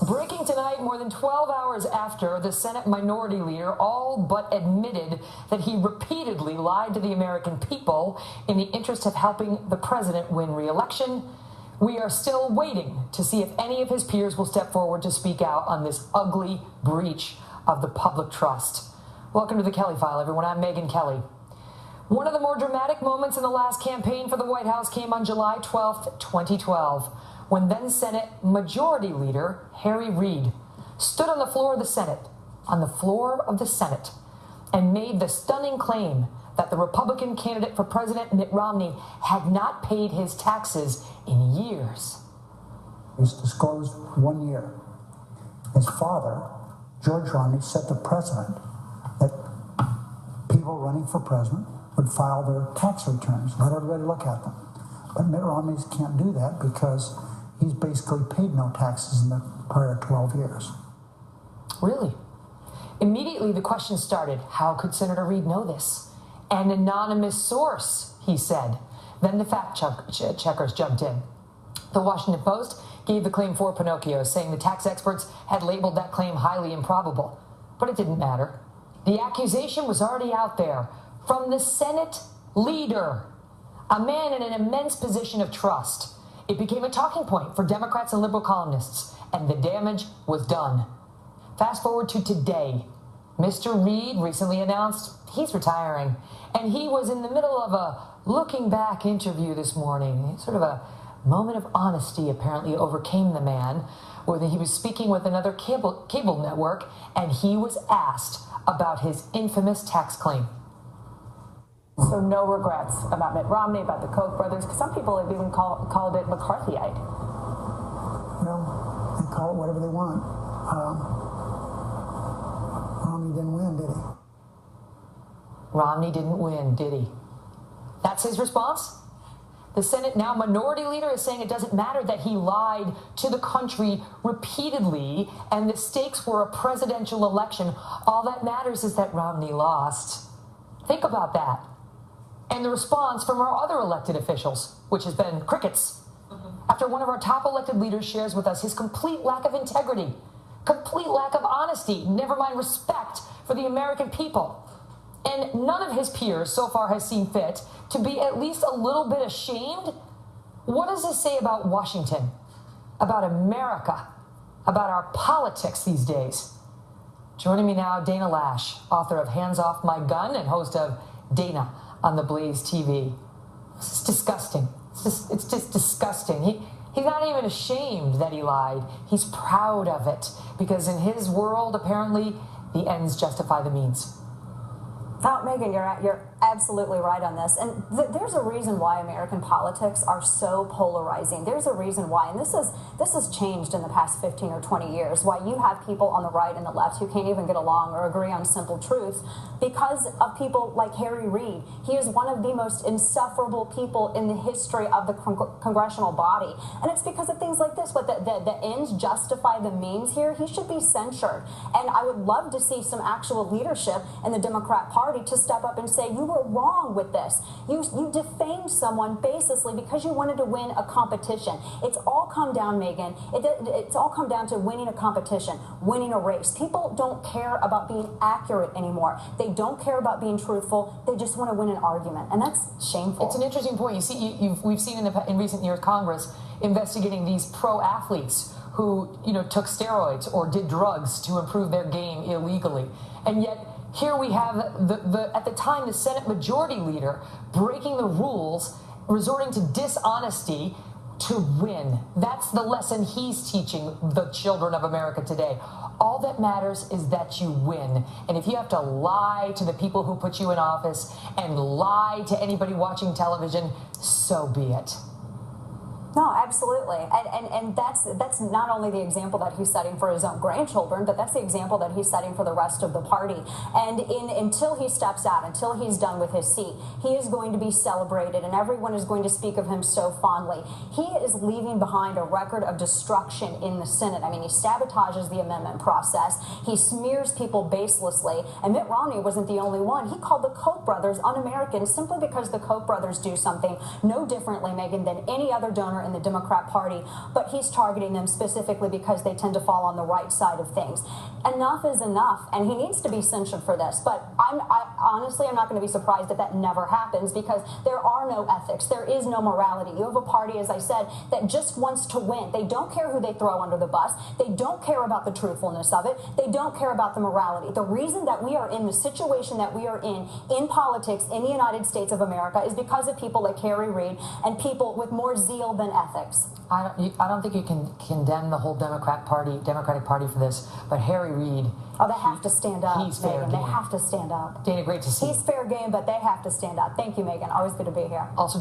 Breaking tonight, more than 12 hours after the Senate Minority Leader all but admitted that he repeatedly lied to the American people in the interest of helping the president win re-election, we are still waiting to see if any of his peers will step forward to speak out on this ugly breach of the public trust. Welcome to the Kelly File, everyone. I'm Megyn Kelly. One of the more dramatic moments in the last campaign for the White House came on July 12th, 2012, when then Senate Majority Leader Reid stood on the floor of the Senate, and made the stunning claim that the Republican candidate for president, Mitt Romney, had not paid his taxes in years. He's disclosed 1 year. His father, George Romney, set the precedent that people running for president would file their tax returns, let everybody look at them. But Mitt Romney can't do that because he's basically paid no taxes in the prior 12 years. Really? Immediately, the question started, how could Senator Reid know this? An anonymous source, he said. Then the fact-checkers jumped in. The Washington Post gave the claim four Pinocchios, saying the tax experts had labeled that claim highly improbable. But it didn't matter. The accusation was already out there from the Senate leader, a man in an immense position of trust. It became a talking point for Democrats and liberal columnists, and the damage was done. Fast forward to today. Mr. Reid recently announced he's retiring, and he was in the middle of a looking back interview this morning. Sort of a moment of honesty apparently overcame the man, where he was speaking with another cable network, and he was asked about his infamous tax claim. So no regrets about Mitt Romney, about the Koch brothers, because some people have even called it McCarthyite. Well, they call it whatever they want. Romney didn't win, did he? Romney didn't win, did he? That's his response? The Senate now Minority Leader is saying it doesn't matter that he lied to the country repeatedly and the stakes were a presidential election. All that matters is that Romney lost. Think about that. And the response from our other elected officials, which has been crickets. After one of our top elected leaders shares with us his complete lack of integrity, complete lack of honesty, never mind respect for the American people. And none of his peers so far has seen fit to be at least a little bit ashamed. What does this say about Washington, about America, about our politics these days? Joining me now, Dana Lash, author of Hands Off My Gun and host of Dana on the Blaze TV. This is disgusting. It's just disgusting. He's not even ashamed that he lied. He's proud of it because in his world, apparently, the ends justify the means. Oh, Megyn, you're absolutely right on this. And there's a reason why American politics are so polarizing. There's a reason why, and this has changed in the past 15 or 20 years, why you have people on the right and the left who can't even get along or agree on simple truths because of people like Reid. He is one of the most insufferable people in the history of the congressional body. And it's because of things like this, but the ends justify the means here. He should be censured. And I would love to see some actual leadership in the Democrat Party to step up and say, you were wrong with this. You defamed someone baselessly because you wanted to win a competition. It's all come down, Megyn. It's all come down to winning a competition, winning a race. People don't care about being accurate anymore. They don't care about being truthful. They just want to win an argument, and that's shameful. It's an interesting point. You see, we've seen in recent years Congress investigating these pro athletes who took steroids or did drugs to improve their game illegally, and yet here we have at the time the Senate Majority Leader breaking the rules, resorting to dishonesty to win. That's the lesson he's teaching the children of America today. All that matters is that you win. And if you have to lie to the people who put you in office and lie to anybody watching television, so be it. No, absolutely. And that's not only the example that he's setting for his own grandchildren, but that's the example that he's setting for the rest of the party. And until he steps out, until he's done with his seat, he is going to be celebrated and everyone is going to speak of him so fondly. He is leaving behind a record of destruction in the Senate. I mean, he sabotages the amendment process. He smears people baselessly. And Mitt Romney wasn't the only one. He called the Koch brothers un-American simply because the Koch brothers do something no differently, Megyn, than any other donor center in the Democrat Party, but he's targeting them specifically because they tend to fall on the right side of things. Enough is enough, and he needs to be censured for this. But honestly, I'm not going to be surprised if that never happens, because there are no ethics. There is no morality. You have a party, as I said, that just wants to win. They don't care who they throw under the bus. They don't care about the truthfulness of it. They don't care about the morality. The reason that we are in the situation that we are in politics in the United States of America, is because of people like Reid and people with more zeal than ethics. I don't think you can condemn the whole Democratic Party for this, but Reid. Oh, they have to stand up, He's fair Megyn. game. They have to stand up. Dana, great to see you. He's fair game, but they have to stand up. Thank you, Megyn. Always good to be here. Also.